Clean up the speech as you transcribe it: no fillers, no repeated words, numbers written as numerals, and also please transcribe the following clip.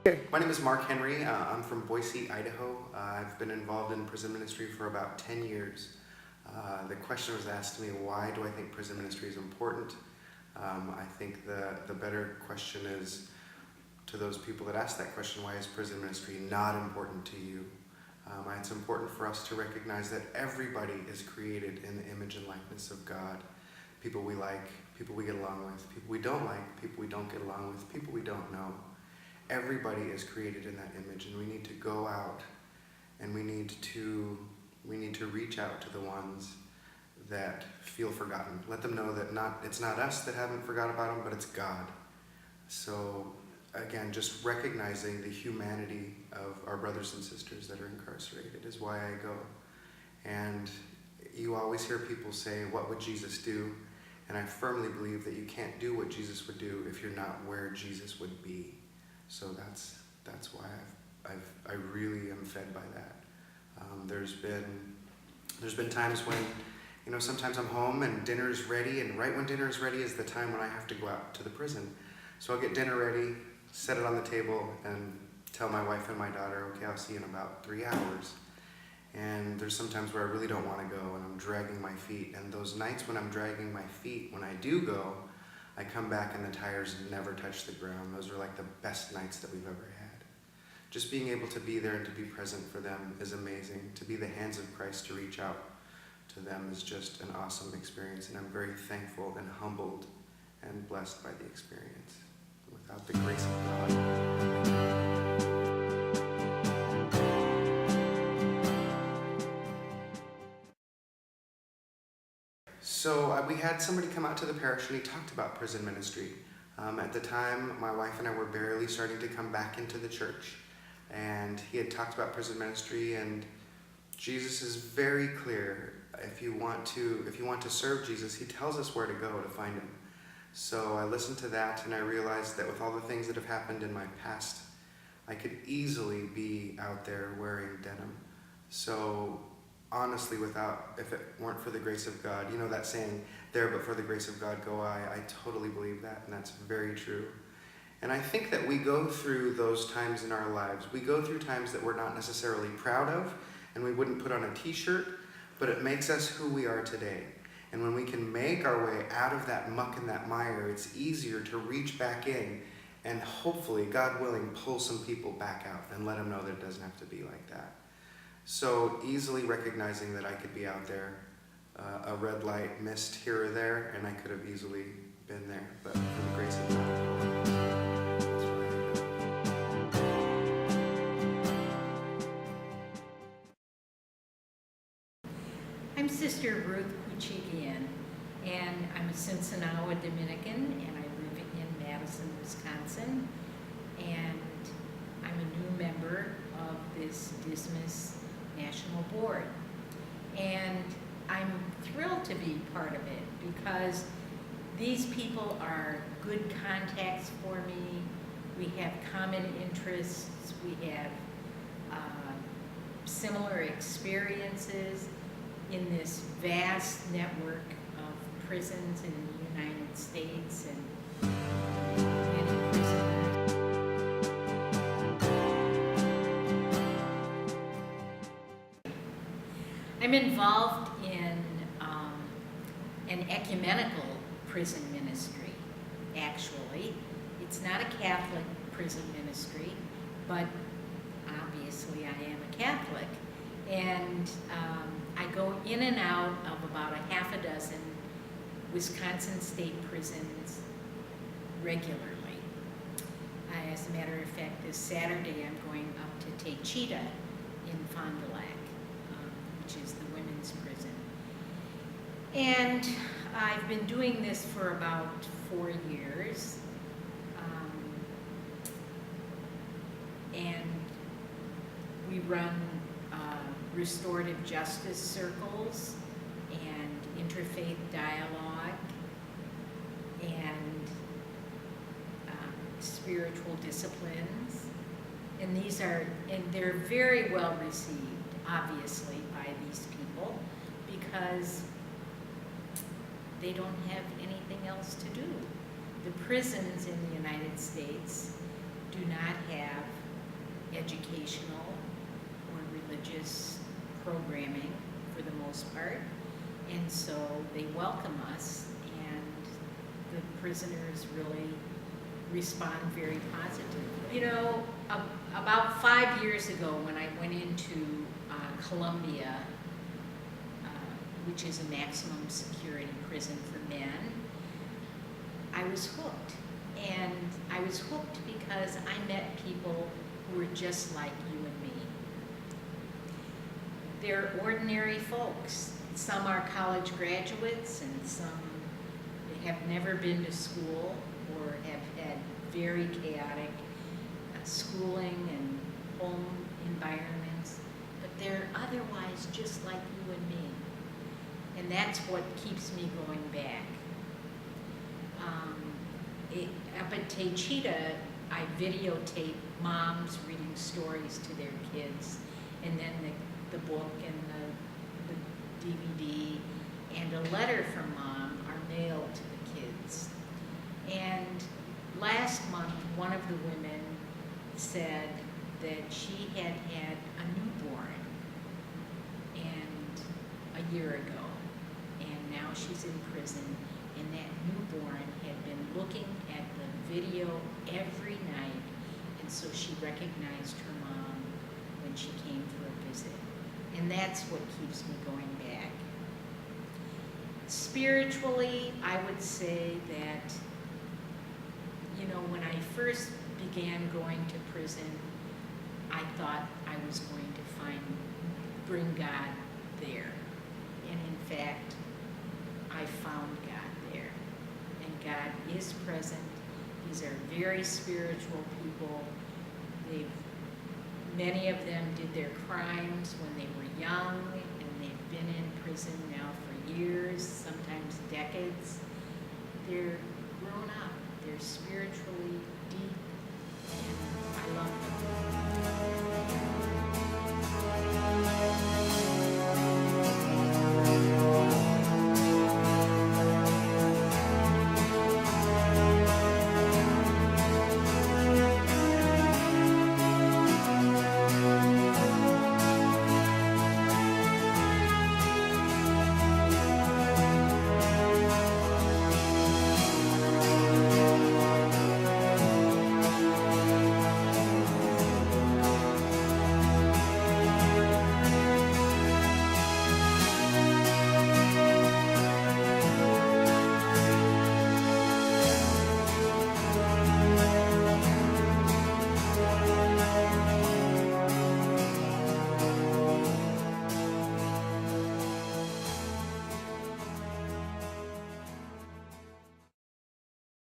My name is Mark Henry. I'm from Boise, Idaho. I've been involved in prison ministry for about 10 years. The question was asked to me, why do I think prison ministry is important? I think the better question is, to those people that ask that question, why is prison ministry not important to you? It's important for us to recognize that everybody is created in the image and likeness of God. People we like, people we get along with, people we don't like, people we don't get along with, people we don't know. Everybody is created in that image, and we need to go out and we need to reach out to the ones that feel forgotten. Let them know that it's not us that haven't forgot about them, but it's God. So again, just recognizing the humanity of our brothers and sisters that are incarcerated is why I go. And you always hear people say, what would Jesus do? And I firmly believe that you can't do what Jesus would do if you're not where Jesus would be. So that's why I really am fed by that. There's been times when, sometimes I'm home and dinner is ready, and right when dinner is ready is the time when I have to go out to the prison. So I'll get dinner ready, set it on the table, and tell my wife and my daughter, okay, I'll see you in about 3 hours. And there's some times where I really don't want to go, and I'm dragging my feet. And those nights when I'm dragging my feet, when I do go, I come back and the tires never touch the ground. Those are like the best nights that we've ever had. Just being able to be there and to be present for them is amazing. To be the hands of Christ, to reach out to them is just an awesome experience. And I'm very thankful and humbled and blessed by the experience. Without the grace of God. So we had somebody come out to the parish and he talked about prison ministry. At the time, my wife and I were barely starting to come back into the church, and he had talked about prison ministry, and Jesus is very clear. If you want to serve Jesus, he tells us where to go to find him. So I listened to that, and I realized that with all the things that have happened in my past, I could easily be out there wearing denim. So honestly, if it weren't for the grace of God, that saying, there but for the grace of God go I totally believe that, and that's very true. And I think that we go through those times in our lives. We go through times that we're not necessarily proud of, and we wouldn't put on a t-shirt, but it makes us who we are today. And when we can make our way out of that muck and that mire, it's easier to reach back in and hopefully, God willing, pull some people back out and let them know that it doesn't have to be like that. So easily recognizing that I could be out there, a red light missed here or there, and I could have easily been there, but for the grace of God, that's where I go. I'm Sister Ruth Kuchigian, and I'm a Cincinnati Dominican, and I live in Madison, Wisconsin, and I'm a new member of this Dismas National Board. And I'm thrilled to be part of it because these people are good contacts for me. We have common interests. We have similar experiences in this vast network of prisons in the United States and many prisoners. I'm involved in an ecumenical prison ministry, actually. It's not a Catholic prison ministry, but obviously I am a Catholic. And I go in and out of about a half a dozen Wisconsin state prisons regularly. As a matter of fact, this Saturday I'm going up to Techita in Fond du Lac, which is the women's prison. And I've been doing this for about 4 years. And we run restorative justice circles and interfaith dialogue and spiritual disciplines. And they're very well received, obviously, by these people because they don't have anything else to do. The prisons in the United States do not have educational or religious programming for the most part. And so they welcome us, and the prisoners really respond very positively. You know, about 5 years ago when I went into Columbia, which is a maximum security prison for men, I was hooked. And I was hooked because I met people who were just like you and me. They're ordinary folks. Some are college graduates, and some have never been to school or have had very chaotic schooling and home environments, but they're otherwise just like you and me. And that's what keeps me going back. Up at Techita, I videotape moms reading stories to their kids, and then the book and the DVD and a letter from mom are mailed to the kids. And last month, one of the women said that she had had a newborn and a year ago, and now she's in prison, and that newborn had been looking at the video every night, and so she recognized her mom when she came for a visit. And that's what keeps me going back. Spiritually, I would say that, you know, when I first began going to prison, I thought I was going to bring God there. And in fact, I found God there. And God is present. These are very spiritual people. Many of them did their crimes when they were young, and they've been in prison now for years, sometimes decades. They're grown up. They're spiritually deep, and I love them.